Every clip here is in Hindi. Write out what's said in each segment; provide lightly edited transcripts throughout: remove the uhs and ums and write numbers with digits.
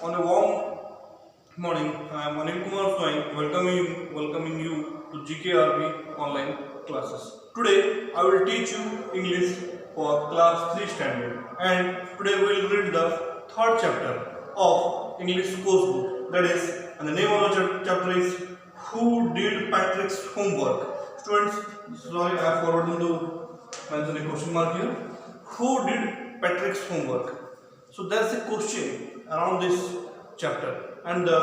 On a warm morning, I am Anil Kumar Swain, welcoming you to GKRB online classes. Today, I will teach you English for class 3 standard, and today we will read the third chapter of English course book. That is, and the name of the chapter is Who Did Patrick's Homework? Students, sorry, I have forgotten to mention a question mark here. Who did Patrick's homework? So there's a question around this chapter, and the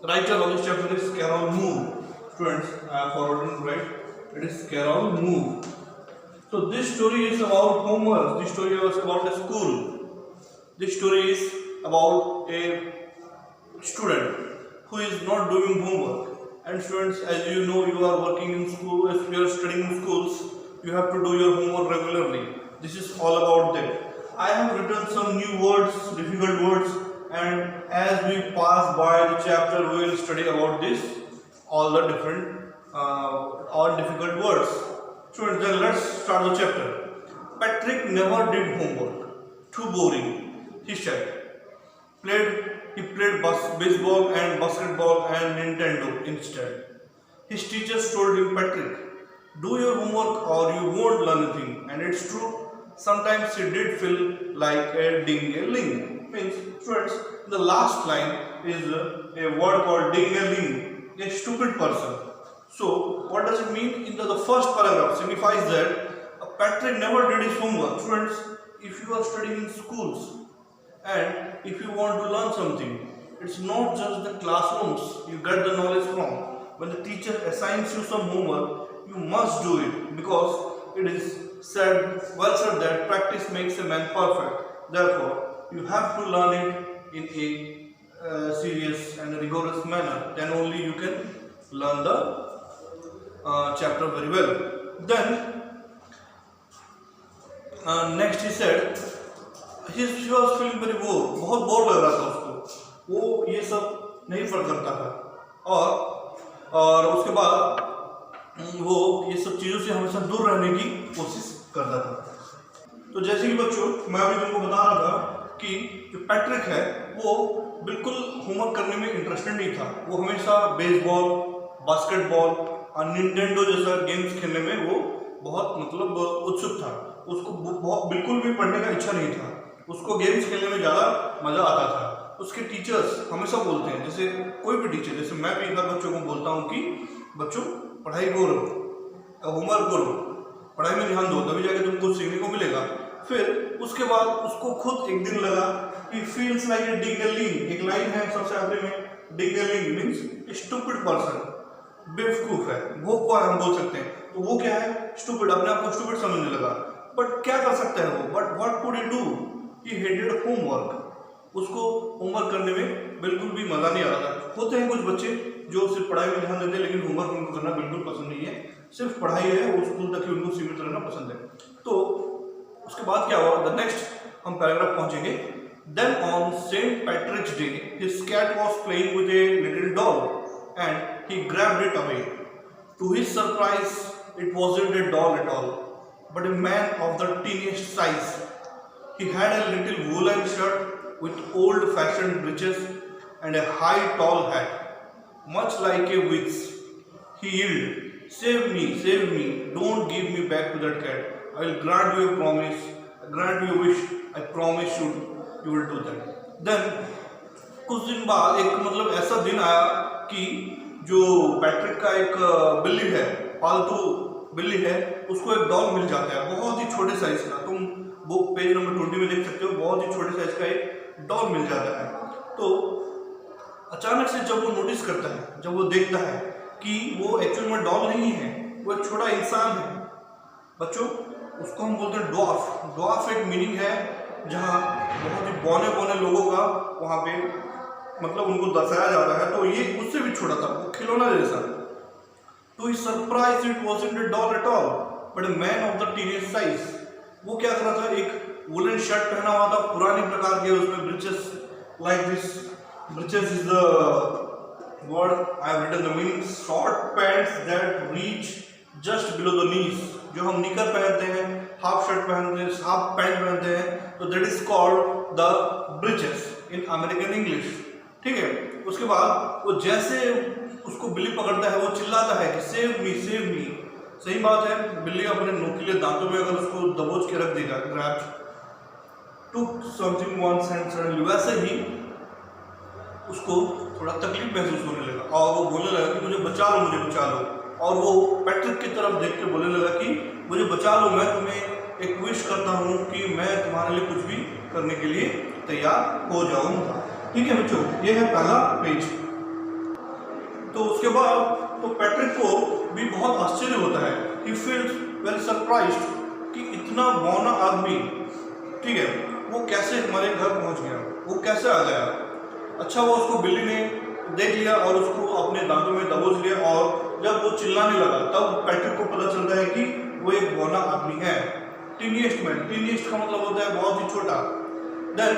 writer of this chapter is Carol Moore. Students, I have forgotten to write. It is Carol Moore. So this story is about homework. This story is about a school. This story is about a student who is not doing homework. And students, as you know, you are working in school. If you are studying in schools, you have to do your homework regularly. This is all about that. I have written some new words, difficult words, and as we pass by the chapter, we will study about this, all the different, all difficult words. Students, then let's start the chapter. Patrick never did homework. Too boring, he said. He played baseball and basketball and Nintendo instead. His teachers told him, Patrick, do your homework or you won't learn anything. And it's true. Sometimes it did feel like a ding-a-ling. Means, students, the last line is a word called ding-a-ling, a stupid person. So, what does it mean? In the first paragraph signifies that Patrick never did his homework. Students, if you are studying in schools and if you want to learn something, it's not just the classrooms you get the knowledge from. When the teacher assigns you some homework, you must do it because it is well said that practice makes a man perfect. Therefore, you have to learn it in a serious and rigorous manner. Then only you can learn the chapter very well. Then, next he said, he was feeling very bored. बहुत बोर लग रहा था उसको. वो ये सब नहीं पढ़ करता था और उसके बाद वो ये सब चीज़ों से हमेशा दूर रहने की कोशिश करता था. तो जैसे कि बच्चों, मैं अभी तुमको बता रहा था कि जो पैट्रिक है वो बिल्कुल होमवर्क करने में इंटरेस्टेड नहीं था. वो हमेशा बेसबॉल, बास्केटबॉल और निंटेंडो जैसा गेम्स खेलने में वो बहुत मतलब उत्सुक था. उसको बिल्कुल भी पढ़ने का इच्छा नहीं था. उसको गेम्स खेलने में ज़्यादा मज़ा आता था. उसके टीचर्स हमेशा बोलते हैं, जैसे कोई भी टीचर, जैसे मैं भी एक बार बच्चों को बोलता हूँ कि बच्चों पढ़ाई करो, होमवर्क करो, पढ़ाई में ध्यान दो, तभी जाके तुमको सीखने को मिलेगा. फिर उसके बाद उसको खुद एक दिन लगा कि फील्स लाइक ए डिंगलिंग. एक लाइन है सबसे आखिरी में, डिंगलिंग मीन्स स्टूपिड पर्सन, बेवकूफ है, वो को हम बोल सकते हैं. तो वो क्या है? स्टूपिड, अपने आप को स्टूपिड समझने लगा. बट क्या कर सकता है वो? But what could he do? He hated homework. उसको होमवर्क करने में बिल्कुल भी मजा नहीं आ रहा था. होते हैं कुछ बच्चे जो सिर्फ पढ़ाई में ध्यान देते हैं लेकिन होमवर्क उनको करना बिल्कुल पसंद नहीं है. सिर्फ पढ़ाई है, वो स्कूल तक ही उनको सीमित रहना पसंद है. तो उसके बाद क्या हुआ? द नेक्स्ट हम पैराग्राफ पहुंचेंगे. Then on Saint Patrick's Day his cat was playing with a little doll and he grabbed it away. To his surprise it wasn't a doll at all but a man of the teenage size. He had a little woolen shirt with old-fashioned breeches and a high tall hat, much like a witch. He yelled, save me, don't give me back to that cat. I will grant you a promise, grant you a wish, I promise you will do that. Then, कुछ दिन बाद एक मतलब ऐसा दिन आया कि जो पैट्रिक का एक बिल्ली है, पालतू बिल्ली है, उसको एक डॉल मिल जाता है बहुत ही छोटे साइज का. तुम बुक पेज नंबर 20 में देख सकते हो, बहुत ही छोटे साइज का एक डॉल मिल जाता है. तो अचानक से जब वो नोटिस करता है, जब वो देखता है कि वो एक्चुअल में डॉल नहीं है, वो एक छोटा इंसान है. बच्चों, उसको हम बोलते हैं ड्वार्फ. ड्वार्फ एक मीनिंग है जहाँ बहुत ही बौने लोगों का वहाँ पे मतलब उनको दर्शाया जाता है. तो ये उससे भी छोटा था, वो खिलौना जैसा. To his surprise, it wasn't a doll at all, but a man of the teenage size. वो क्या कर रहा था? एक वुलन शर्ट पहना हुआ था, पुराने प्रकार के, उसमें breaches like this. Breeches is the word I have written the meaning. Short pants that reach just below the knees. जो हम निकर पहनते हैं, हाफ शर्ट पहनते हैं, हाफ पैंट पहनते हैं, तो that is called the breaches in American English. ठीक है, उसके बाद वो जैसे उसको बिल्ली पकड़ता है वो चिल्लाता है कि सेव मी सेव मी। सही बात है, बिल्ली अपने नोकीले दांतों में अगर उसको दबोच के रख देगा, grab took something once and suddenly, वैसे ही उसको थोड़ा तकलीफ महसूस होने लगा और वो बोलने लगा कि मुझे बचा लो, मुझे बचा लो। और वो पैट्रिक की तरफ देख के बोलने लगा कि मुझे बचा लो, मैं तुम्हें एक विश करता हूँ कि मैं तुम्हारे लिए कुछ भी करने के लिए तैयार हो जाऊँगा। ठीक है बच्चों, ये है पहला पेज। तो उसके बाद तो पैट्रिक को भी बहुत आश्चर्य होता है, ही फील्स वेरी सरप्राइज्ड कि इतना बौना आदमी, ठीक है, वो कैसे हमारे घर पहुंच गया, वो कैसे आ गया। अच्छा, वो उसको बिल्ली ने देख लिया और उसको अपने दांतों में दबोच लिया, और जब वो चिल्लाने लगा तब पैट्रिक को पता चलता है कि वो एक बौना आदमी है। टीनिएस्ट मैन, टीनिएस्ट का मतलब होता है बहुत ही छोटा। देन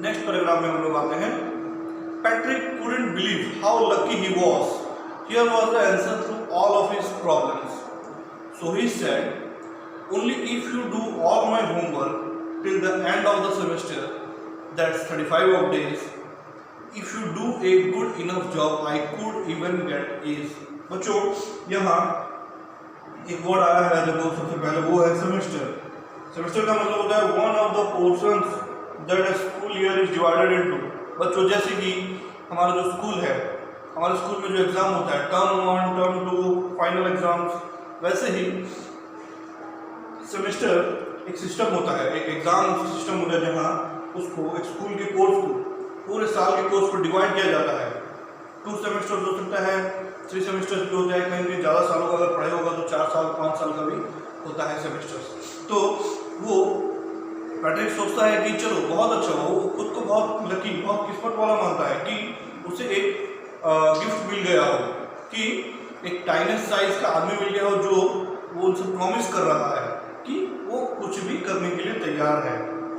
नेक्स्ट पैराग्राफ में हम लोग आते हैं। Patrick couldn't believe how lucky he was. Here was the answer to all of his problems. So he said, only if you do all my homework till the end of the semester, that's 35 of days, if you do a good enough job, I could even get A's. बच्चों, यहाँ एक वर्ड आया है, देखो सबसे पहले वो है सेमेस्टर। सेमेस्टर का मतलब होता है one of the portions that a school year is divided into। बच्चों, जैसे कि हमारा जो स्कूल है, हमारे स्कूल में जो एग्ज़ाम होता है, टर्म 1, टर्म 2, फाइनल एग्जाम्स, वैसे ही सेमेस्टर एक सिस्टम होता है, एक एग्ज़ाम सिस्टम होता है जहाँ उसको एक स्कूल के कोर्स को, पूरे साल के कोर्स को डिवाइड किया जाता है। 2 सेमेस्टर हो सकता है, 3 सेमेस्टर भी होता है, कहीं ज़्यादा सालों का अगर पढ़ाई होगा तो 4 साल 5 साल का भी होता है सेमेस्टर्स। तो वो पैट्रिक सोचता है कि चलो बहुत अच्छा, वो खुद को बहुत लकी, बहुत किस्मत वाला मानता है कि उसे एक गिफ्ट मिल गया हो, कि एक टाइनेस्ट साइज का आदमी मिल गया हो जो वो उनसे प्रॉमिस कर रहा है कि वो कुछ भी करने के लिए तैयार है।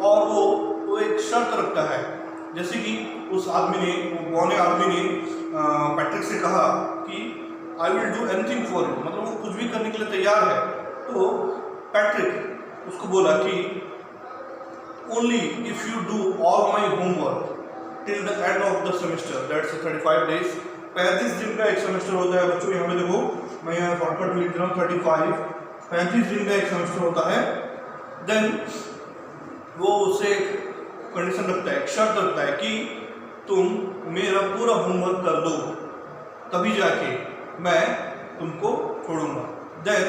और वो एक शर्त रखता है, जैसे कि उस आदमी ने, वो बौने आदमी ने पैट्रिक से कहा कि आई will do anything for you, मतलब वो कुछ भी करने के लिए तैयार है। तो पैट्रिक उसको बोला कि only if you do all my homework till the end of the semester, that's 35 days। 35 दिन का एक सेमेस्टर होता है बच्चों, यहाँ पे देखो मैं यहाँ शॉर्टकट में लिख रहा हूँ 35 दिन का एक सेमेस्टर होता है। देन वो उसे कंडीशन रखता है, एक शर्त रखता है कि तुम मेरा पूरा होमवर्क कर दो, तभी जाके मैं तुमको छोड़ूंगा। Then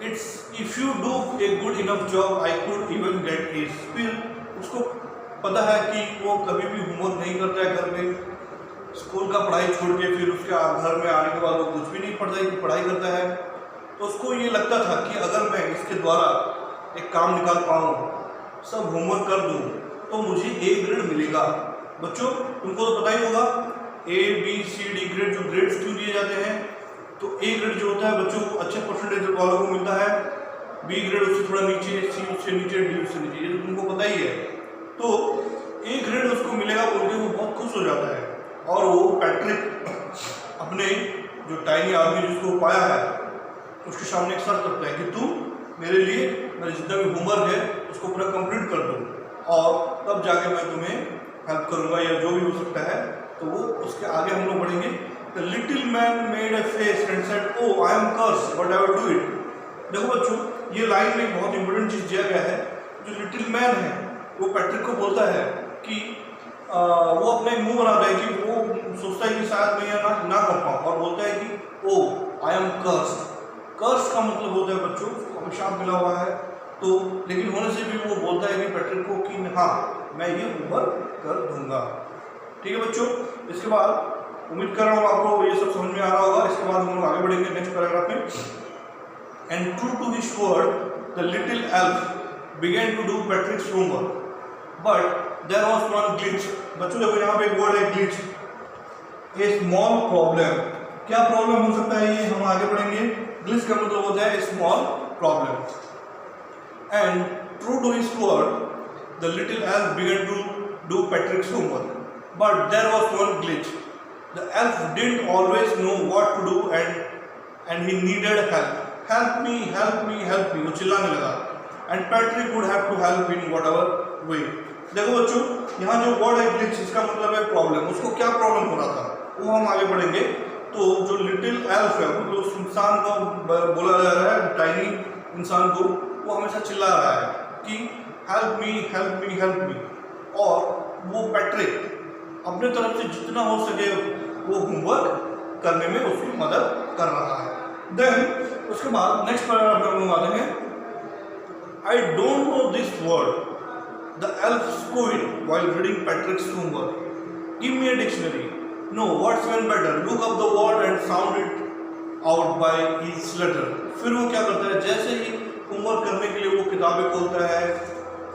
it's if you do a good enough job I could even get age. फिर उसको पता है कि वो कभी भी होमवर्क नहीं करता है घर में, स्कूल का पढ़ाई छोड़ के फिर उसके घर में आने के बाद वो कुछ भी नहीं पढ़ाई करता है। तो उसको ये लगता था कि अगर मैं इसके द्वारा एक काम निकाल पाऊँ, सब होमवर्क कर दूँ, तो मुझे ए ग्रेड मिलेगा। बच्चों, तुमको तो पता ही होगा A, B, C, D grade, जो ग्रेड्स क्यों दिए जाते हैं। तो ए ग्रेड जो होता है बच्चों अच्छे परसेंटेज वालों को मिलता है, बी ग्रेड उससे थोड़ा नीचे, सी उससे नीचे, डी उससे नीचे, ये तो तुमको पता ही है। तो ए ग्रेड उसको मिलेगा बोल के वो बहुत खुश हो जाता है, और वो पैट्रिक अपने जो टाइनी आदमी जिसको पाया है उसके सामने एक शर्त रखता है कि तुम मेरे लिए मेरे जितना भी होमवर्क है उसको पूरा कंप्लीट कर दो, और तब जाके मैं तुम्हें हेल्प करूँगा या जो भी हो सकता है। तो वो उसके आगे हम लोग बढ़ेंगे। The little man made a face and said oh I am cursed but I will do it. देखो बच्चों, ये लाइन में बहुत इंपॉर्टेंट चीज़ दिया गया है। जो लिटिल मैन है वो पैट्रिक को बोलता है कि वो अपने मुंह बनाता है कि वो सोचता है कि शायद मैं यह ना कर पाऊँ, और बोलता है कि ओ आई एम कर्स्ड। कर्स का मतलब होता है बच्चों अभिशाप मिला हुआ है। तो लेकिन होने से भी वो बोलता है कि पैट्रिक को कि हाँ मैं ये होमवर्क कर दूंगा। ठीक है बच्चों, इसके बाद उम्मीद कर रहा हूँ आपको ये सब समझ में आ रहा होगा। इसके बाद हम लोग आगे बढ़ेंगे नेक्स्ट पैराग्राफ में। And true to his word, the little elf began to do Patrick's homework, but there was one glitch। बच्चों देखो यहाँ पे एक वर्ड है glitch, a small problem। क्या प्रॉब्लम हो सकता है ये हम आगे बढ़ेंगे। glitch का मतलब होता है small problem। And true to his word, the little elf began to do Patrick's homework, but there was one glitch। The elf didn't always know what to do and he needed help। Help me help me help me, वो चिल्लाने लगा। And Patrick would have to help in whatever way. देखो बच्चों, यहाँ जो वर्ड है ग्लिच, इसका मतलब है प्रॉब्लम। उसको क्या प्रॉब्लम हो रहा था वो हम आगे पढ़ेंगे। तो जो लिटिल एल्फ है, वो उस इंसान को बोला जा रहा है, टाइनी इंसान को, वो हमेशा चिल्ला रहा है कि help me help me help मी। और वो पैट्रिक अपने तरफ से जितना हो सके वो होमवर्क करने में उसकी मदद कर रहा है। देन उसके बाद नेक्स्ट पैराग्राफ में हम आते हैं, I don't know this word the elf squid while reading Patrick's homework, give me a dictionary, no what's one better, look up the word and sound it out by each letter. फिर वो क्या करता है, जैसे ही होमवर्क करने के लिए वो किताबें खोलता है,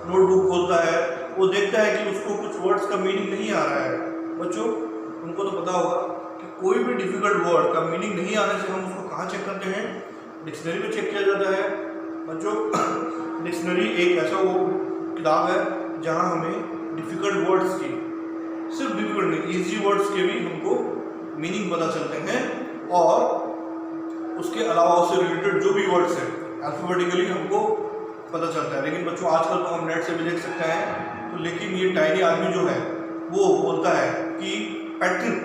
नोटबुक खोलता है, वो देखता है कि उसको कुछ वर्ड्स का मीनिंग नहीं आ रहा है। बच्चों उनको तो पता होगा कि कोई भी डिफिकल्ट वर्ड का मीनिंग नहीं आने से हम उसको कहाँ चेक करते हैं, डिक्शनरी में चेक किया जाता है। बच्चों डिक्शनरी एक ऐसा वो किताब है जहाँ हमें डिफिकल्ट वर्ड्स की, सिर्फ डिफिकल्ट नहीं, इजी वर्ड्स के भी हमको मीनिंग पता चलते हैं, और उसके अलावा उससे रिलेटेड जो भी वर्ड्स हैं अल्फाबेटिकली हमको पता चलता है। लेकिन बच्चों आजकल तो हम नेट से भी देख सकते हैं। तो लेकिन ये टाइनी आदमी जो है वो बोलता है कि पैट्रिक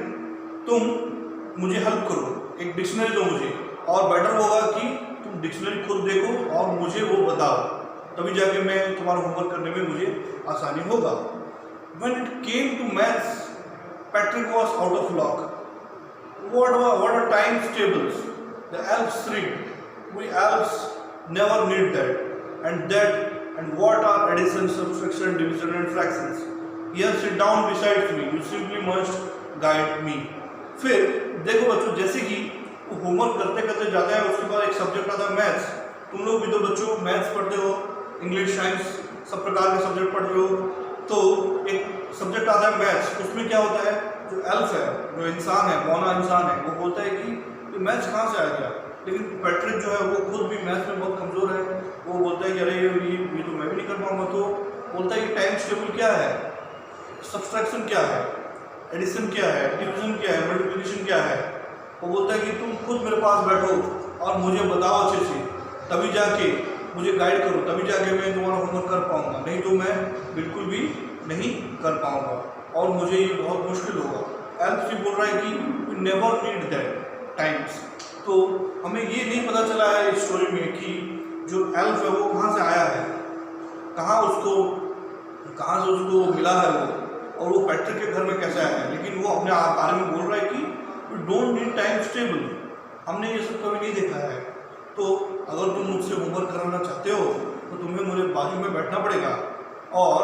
तुम मुझे हेल्प करो, एक डिक्शनरी दो मुझे, और बेटर होगा कि तुम डिक्शनरी खुद देखो और मुझे वो बताओ, तभी जाके मैं तुम्हारा होमवर्क करने में मुझे आसानी होगा। When it came to maths, Patrick was out of luck. What are times tables? The elves shrieked. We elves never need that. And what are addition, subtraction, division and fractions? Here sit down beside me. You simply must guide me. फिर देखो बच्चों, जैसे कि वो होमवर्क करते करते जाता है, उसके बाद एक सब्जेक्ट आता है मैथ्स। तुम लोग भी तो बच्चों मैथ्स पढ़ते हो, इंग्लिश, साइंस, सब प्रकार के सब्जेक्ट पढ़ रहे हो। तो एक सब्जेक्ट आता है मैथ्स, उसमें क्या होता है, जो एल्फ है, जो इंसान है, बौना इंसान है, वो बोलता है कि ये मैथ्स कहाँ से आ गया। लेकिन पैट्रिक जो है वो खुद भी मैथ्स में बहुत कमज़ोर है। वो बोलता है कि अरे ये तो मैं भी नहीं कर पाऊंगा। तो बोलता है कि टाइम्स टेबल क्या है, सब्सट्रैक्शन क्या है, एडिशन क्या है, डिवीजन क्या है, मल्टीप्लिकेशन क्या है। वो बोलता है कि तुम खुद मेरे पास बैठो और मुझे बताओ अच्छे से, तभी जाके मुझे गाइड करो, तभी जाके मैं तुम्हारा होमवर्क कर पाऊंगा, नहीं तो मैं बिल्कुल भी नहीं कर पाऊंगा और मुझे ये बहुत मुश्किल होगा। एल्फ भी बोल रहा है कि we never need that times. तो हमें ये नहीं पता चला है इस स्टोरी में कि जो एल्फ है वो कहाँ से आया है, कहाँ से उसको मिला है वो, और वो पैट्रिक के घर में कैसे आया है। लेकिन वो अपने बारे में बोल रहा है कि we don't need times table, हमने ये सब कभी नहीं देखा है। तो अगर तुम मुझसे होमवर्क कराना चाहते हो तो तुम्हें मुझे बाजू में बैठना पड़ेगा और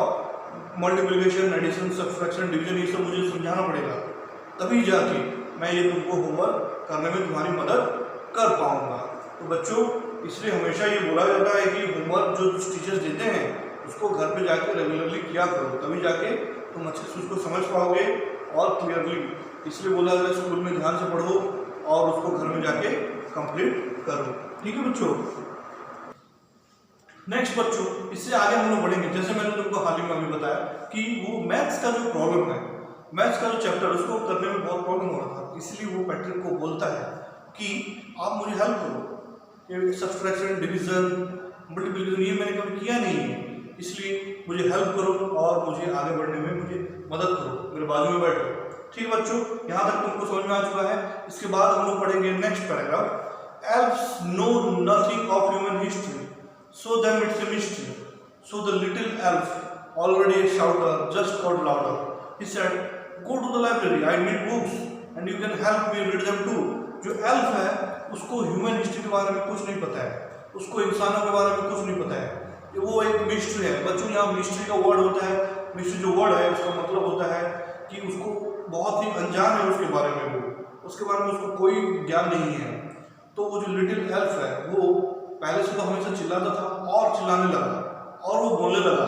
मल्टीप्लिकेशन, एडिशन, सब्सट्रैक्शन, डिवीजन, ये सब मुझे समझाना पड़ेगा, तभी जाके मैं ये तुमको होमवर्क करने में तुम्हारी मदद कर पाऊंगा। तो बच्चों इसलिए हमेशा ये बोला जाता है कि होमवर्क जो टीचर्स देते हैं उसको घर पे जाके रेगुलरली किया करो, तभी जाके तुम अच्छे से उसको समझ पाओगे और क्लियरली। इसलिए बोला जाता है स्कूल में ध्यान से पढ़ो और उसको घर में जाके कंप्लीट करो। ठीक है बच्चों। नेक्स्ट बच्चों, इससे आगे हम लोग बढ़ेंगे। जैसे मैंने तुमको हाल ही में अभी बताया कि वो मैथ्स का जो प्रॉब्लम है, मैथ्स का जो चैप्टर, उसको करने में बहुत प्रॉब्लम हो रहा था। इसलिए वो पैट्रिक को बोलता है कि आप मुझे हेल्प करो, ये सब्सट्रैक्शन, डिवीजन, मल्टीप्लिकेशन ये मैंने कभी किया नहीं है, इसलिए मुझे हेल्प करो और मुझे आगे बढ़ने में मुझे मदद करो, मेरे बाजू में बैठो। ठीक है बच्चों, यहाँ तक तुमको समझ में आ चुका है। इसके बाद हम लोग पढ़ेंगे next paragraph. Elves know nothing of human history, so them it's a mystery. So the little elf, already a shouter, just got louder. He said, "Go to the library. I need books, and you can help me read them too." जो elf है, उसको ह्यूमन हिस्ट्री के बारे में कुछ नहीं पता है, उसको इंसानों के बारे में कुछ नहीं पता है। वो एक मिस्ट्री है। बच्चों, यहाँ मिस्ट्री का वर्ड होता है, मिस्ट्री जो वर्ड है उसका मतलब होता है कि उसको बहुत ही अनजान है उसके बारे में, वो उसके बारे में उसको कोई ज्ञान नहीं है। तो वो जो लिटिल एल्फ है वो पहले से तो हमेशा चिल्लाता था और चिल्लाने लगा और वो बोलने लगा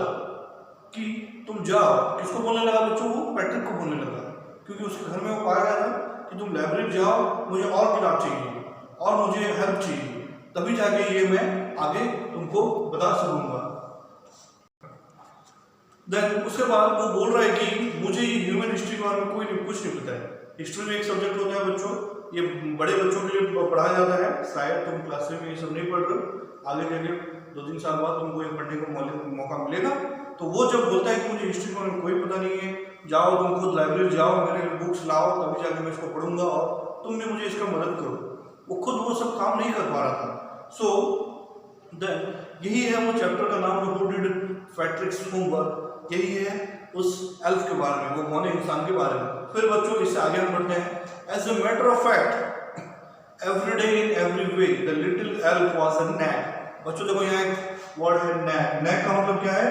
कि तुम जाओ। किसको बोलने लगा बच्चों? वो पैट्रिक को बोलने लगा, क्योंकि उसके घर में वो पाया गया था कि तुम लाइब्रेरी जाओ, मुझे और किताब चाहिए और मुझे हेल्प चाहिए, तभी जाके ये मैं आगे तुमको बता सकूंगा। देन उसके बाद वो बोल रहा है कि मुझे ये ह्यूमन हिस्ट्री के बारे में कुछ नहीं पता है। हिस्ट्री में एक सब्जेक्ट होता है बच्चों, ये बड़े बच्चों के लिए पढ़ाया जाता है, शायद तुम क्लास में ये सब नहीं पढ़ रहे हो, आगे जाके 2-3 साल बाद तुमको ये पढ़ने का मौका मिलेगा। तो वो जब बोलता है कि मुझे हिस्ट्री के बारे में कोई पता नहीं है, जाओ तुम खुद लाइब्रेरी जाओ, मेरे लिए बुक्स लाओ, तभी जाके मैं इसको पढ़ूंगा और तुम भी मुझे इसका मदद करो, वो खुद वो सब काम नहीं कर पा रहा था। सो यही है वो चैप्टर का नाम, हु डिड पैट्रिक्स होमवर्क, यही है उस एल्फ के बारे में, वो मौन इंसान के बारे में। फिर बच्चों इससे आगे हम बढ़ते हैं। As a matter of fact every day in every way the little elf was a nag. बच्चों देखो यहाँ एक वर्ड है नैग। नैग का मतलब क्या है?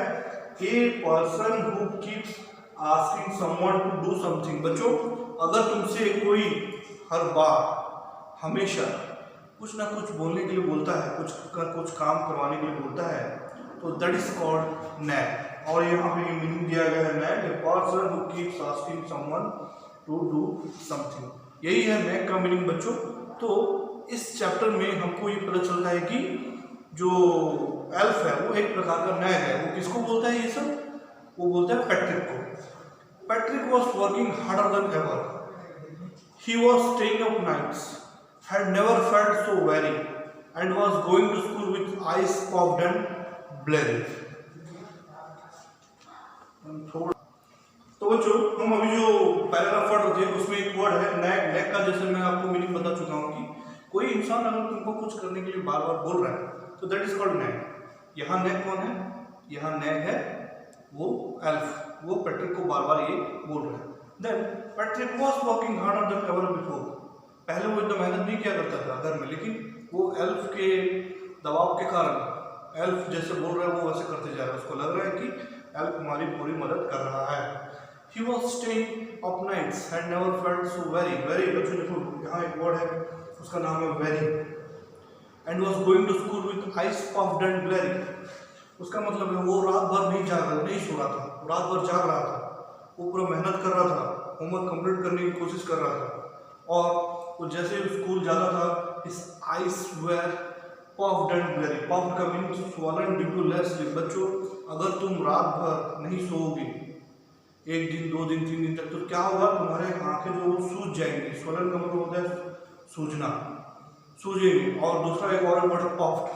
A person who keeps asking someone to do something. बच्चों अगर तुमसे कोई हर बार हमेशा कुछ ना कुछ बोलने के लिए बोलता है, कुछ काम करवाने के लिए बोलता है, तो दैट इज कॉल्ड नैग। और यहाँ पे मीनिंग दिया गया है nag, a person who keeps asking someone to do something. यही है नैग का मीनिंग बच्चों। तो इस चैप्टर में हमको ये पता चलता है कि जो एल्फ है वो एक प्रकार का नैग है। वो किसको बोलता है ये सब? वो बोलता है पैट्रिक को। Patrick was working harder than ever, he was staying up nights, had never felt so weary, and was going to school with eyes puffed and blurry. तो बच्चों हम अभी जो पैराग्राफ पढ़ रहे थे उसमें एक वर्ड है नैग। नैग का जैसे मैं आपको मीनिंग बता चुका हूँ कि कोई इंसान अगर तुमको कुछ करने के लिए बार बार बोल रहा है तो दैट इज कॉल्ड नैग। यहाँ नैग कौन है? यहाँ नैग है वो एल्फ, वो पैट्रिक को बार बार ये बोल रहा है। Then Patrick was working harder than ever before. पहले वो इतना मेहनत नहीं किया करता था घर में, लेकिन वो एल्फ के दबाव के कारण एल्फ जैसे बोल रहा है वो वैसे करते जा रहा है। उसको लग रहा है कि एल्फ हमारी पूरी मदद कर रहा है। He was staying up nights, had never felt so very. Very बच्चों देखो यहाँ एक वर्ड है, उसका नाम है very. And was going to school with eyes puffed and blurry. उसका मतलब है वो रात भर नहीं सो रहा था, रात भर जाग रहा था, वो पूरा मेहनत कर रहा था, होमवर्क कंप्लीट करने की कोशिश कर रहा था। और वो जैसे स्कूल जाता था, his eyes were puffed and blurry. puffed का meaning swollen due to less sleep. बच्चों अगर तुम रात भर नहीं सोओगे, 1 दिन 2 दिन 3 दिन तक, तो क्या होगा? तुम्हारे आंखें जो वो सूज जाएंगी। swollen का मतलब होता है सूजना, सूजेंगे। और दूसरा एक और वर्ड puffed,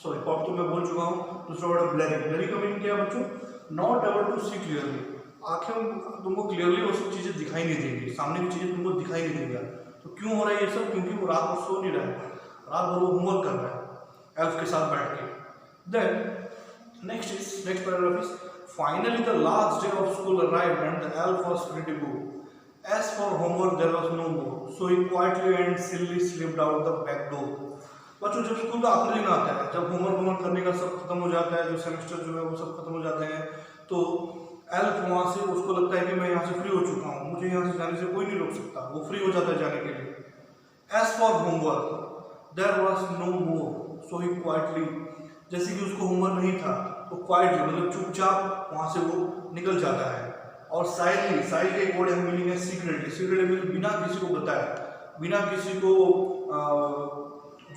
सॉरी puffed तो मैं बोल चुका हूँ। दूसरा वर्ड blurry। blurry का मीनिंग क्या है बच्चों? not able to see clearly. आंखें तुमको क्लियरली वो सब चीज़ें दिखाई नहीं देंगी, सामने की चीज़ें तुमको दिखाई नहीं देंगी। तो क्यों हो रहा है ये सब? क्योंकि वो रात भर सो नहीं रहा है, रात भर वो होमवर्क कर रहा है एल्फ के साथ बैठ के। Then next paragraph is finally the last day of school arrived and the elf was free to go. As for homework there was no more, so he quietly and silly slipped out the back door. बच्चों जब स्कूल का आखिरी दिन आता है, जब होमवर्क करने का सब खत्म हो जाता है, जो सेमेस्टर जो है वो सब खत्म हो जाते हैं, तो एल्फ वहाँ से उसको लगता है कि मैं यहाँ से फ्री हो चुका हूँ, मुझे यहाँ से जाने से कोई नहीं रोक सकता। वो फ्री हो जाता है जाने के लिए। As for homework there was no more, so he quietly, जैसे कि उसको होमवर्क नहीं था तो क्वाइटली मतलब चुपचाप वहाँ से वो निकल जाता है। और साइडली, साइड का एक वर्ड है मीनिंग है सीक्रेटली। सीक्रेटली मतलब बिना किसी को बताए, बिना किसी को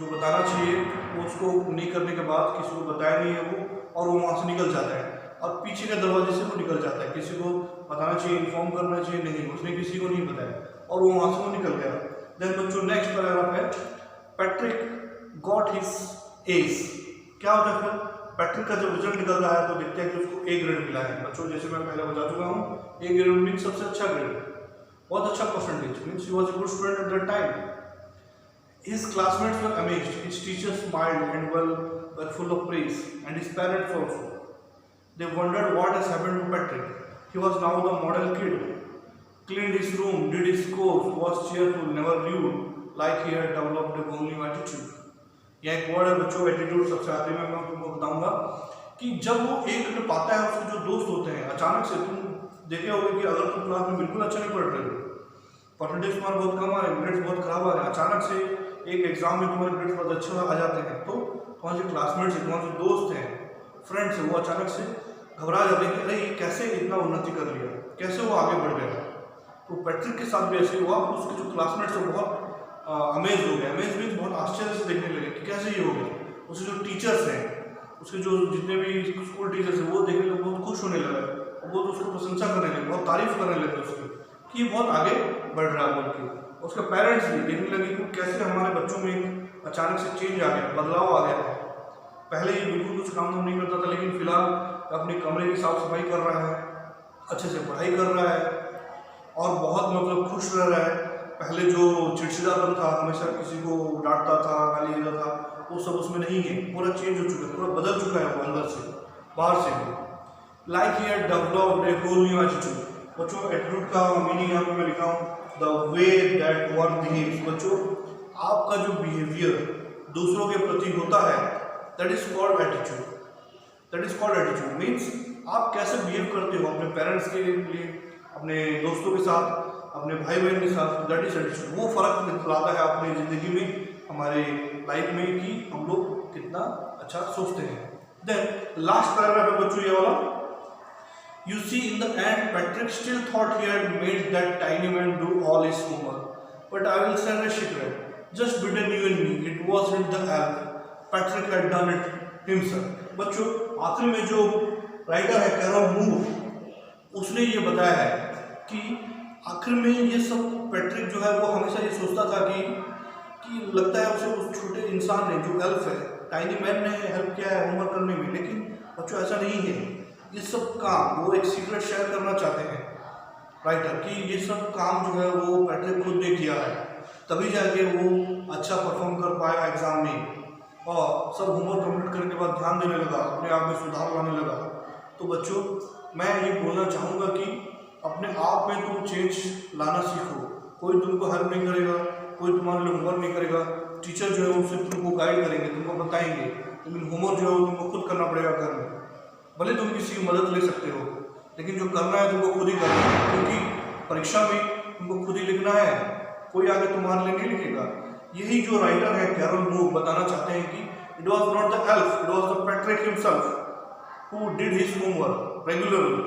जो बताना चाहिए वो उसको नहीं करने के बाद किसी को बताया नहीं है वो, और वो वहाँ से निकल जाता है और पीछे के दरवाजे से वो निकल जाता है। किसी को बताना चाहिए, इन्फॉर्म करना चाहिए, नहीं, उसने किसी को नहीं बताया और वो वहाँ से वो निकल गया। देन बच्चों नेक्स्ट पैराग्राफ है पैट्रिक गॉट हिज एस। क्या होता है फिर? पैट्रिक का जब रिजल्ट निकल रहा है तो देखते हैं कि उसको ए ग्रेड मिला है। बच्चों जैसे मैं पहले बता चुका हूँ, ए ग्रेड मीन्स सबसे अच्छा ग्रेड, बहुत अच्छा percentage, means he was a good student at that time. His classmates were amazed, his teachers smiled and were full of praise, and his parents also. They wondered what has happened to Patrick. He was now the model kid. Cleaned his room, did his course, was cheerful, never rude, like he had developed a whole new attitude. यह एक वर्ड है बच्चों, एटीट्यूड. सबसे आखिरी में मैं तुमको बताऊंगा कि जब वो एक ग्रेड पाता है, उसके जो दोस्त होते हैं, अचानक से तुम देखे होगे कि अगर तुम क्लास में बिल्कुल अच्छा नहीं पढ़ रहे हो, परसेंटेज तुम्हारे बहुत कम आ रहे हैं, ग्रेड्स बहुत खराब आ रहे हैं, अचानक से एक एग्जाम में तुम्हारे ग्रेड्स बहुत अच्छे आ जाते हैं, तो तुम्हारे जो क्लासमेट्स हैं, तुम्हारे जो दोस्त हैं, फ्रेंड्स हैं, वो अचानक से घबरा जाते हैं कि अरे ये कैसे इतना उन्नति कर लिया, कैसे वो आगे बढ़ गया. तो पैट्रिक के साथ भी ऐसे हुआ. उसके जो क्लासमेट्स हैं बहुत अमेज हो गए. अमेज मीन्स बहुत आश्चर्य से देखने लगे कि कैसे ये हो गया. उसके जो टीचर्स हैं, उसके जो जितने भी स्कूल टीचर्स हैं, वो देखने लगे, बहुत खुश होने लगे, बहुत उसको प्रशंसा करने लगे, बहुत तारीफ करने लगे उसकी कि बहुत आगे बढ़ रहा है बोल के. उसके पेरेंट्स भी देखने लगे कि कैसे हमारे बच्चों में अचानक से चेंज आ गया, बदलाव आ गया है. पहले ये बिल्कुल कुछ काम नहीं करता था, लेकिन फिलहाल अपने कमरे की साफ सफाई कर रहा है, अच्छे से पढ़ाई कर रहा है और बहुत मतलब खुश रह रहा है। पहले जो चिड़चिड़ापन था, हमेशा किसी को डांटता था, गाली देता था, वो सब उसमें नहीं है। पूरा चेंज हो चुका है, पूरा बदल चुका है वो अंदर से बाहर से भी। Like he had developed a whole new attitude. बच्चों एटीट्यूड का मीनिंग यहाँ पे मैं लिखा हूँ the way that one behaves. बच्चों आपका जो बिहेवियर दूसरों के प्रति होता है that is called attitude. That is called attitude means आप कैसे बिहेव करते हो अपने पेरेंट्स के लिए, अपने दोस्तों के साथ, अपने भाई बहन के साथ। That is attitude. वो फर्क लाता है अपनी ज़िंदगी में, हमारे लाइफ में, कि हम लोग कितना अच्छा सोचते हैं। देन लास्ट पैराग्राफ है बच्चों ये वाला। You see, in the end, Patrick still thought he had made that tiny man do all his homework. But I will send a secret. Just between you and me, it wasn't the elf. Patrick had done it himself. बच्चों आखिर में जो राइटर है कैरल मूर, उसने ये बताया है कि आखिर में ये सब पैट्रिक जो है वो हमेशा ये सोचता था कि लगता है उसे उस छोटे इंसान ने जो एल्फ है, टाइनी मैन ने हेल्प किया है होमवर्क करने में। लेकिन बच्चों ऐसा नहीं है। ये सब काम वो एक सीक्रेट शेयर करना चाहते हैं राइटर, कि ये सब काम जो है वो पैट्रिक खुद ने किया है, तभी जाके वो अच्छा परफॉर्म कर पाया एग्जाम में और सब होमवर्क कंप्लीट करने के बाद ध्यान देने लगा, अपने आप में सुधार लाने लगा। तो बच्चों मैं ये बोलना चाहूँगा कि अपने आप में तुम चेंज लाना सीखो। कोई तुमको हेल्प नहीं करेगा, कोई तुम्हारे लिए होमवर्क नहीं करेगा। टीचर जो है वो सिर्फ तुमको गाइड करेंगे, तुमको बताएंगे, लेकिन होमवर्क जो है वो तुमको खुद करना पड़ेगा घर में। भले तुम किसी की मदद ले सकते हो, लेकिन जो करना है तुमको खुद ही करना है, क्योंकि परीक्षा में तुमको खुद ही लिखना है, कोई आगे तुम्हारे लिए नहीं लिखेगा। यही जो राइटर है कैरल मूर बताना चाहते हैं कि it was not the elf, it was the Patrick himself who did his homework regularly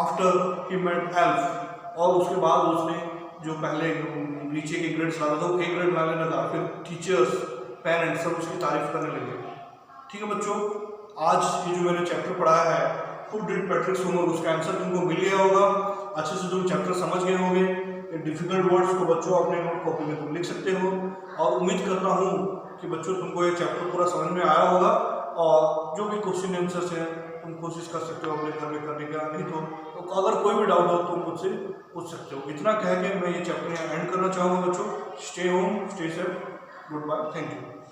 after he met elf. और उसके बाद उसने जो पहले नीचे के ग्रेड्स लाता था वो ए ग्रेड लाने लगा, फिर टीचर्स, पेरेंट्स सब उसकी तारीफ करने लगे। ठीक है बच्चों, आज ये जो मैंने चैप्टर पढ़ाया है हु डिड पैट्रिक्स होमवर्क, उसका आंसर तुमको मिल गया होगा। अच्छे से तुम चैप्टर समझ गए होंगे। डिफिकल्ट वर्ड्स को बच्चों अपने नोट कॉपी में तुम लिख सकते हो, और उम्मीद करता हूँ कि बच्चों तुमको ये चैप्टर पूरा समझ में आया होगा। और जो भी क्वेश्चन आंसर्स हैं तुम कोशिश कर सकते हो अपने घर में करने का। नहीं तो अगर कोई भी डाउट हो तो तुम मुझसे पूछ सकते हो। इतना कह के मैं ये चैप्टर यहाँ एंड करना चाहूँगा बच्चों। Stay home, stay safe, goodbye, thank you.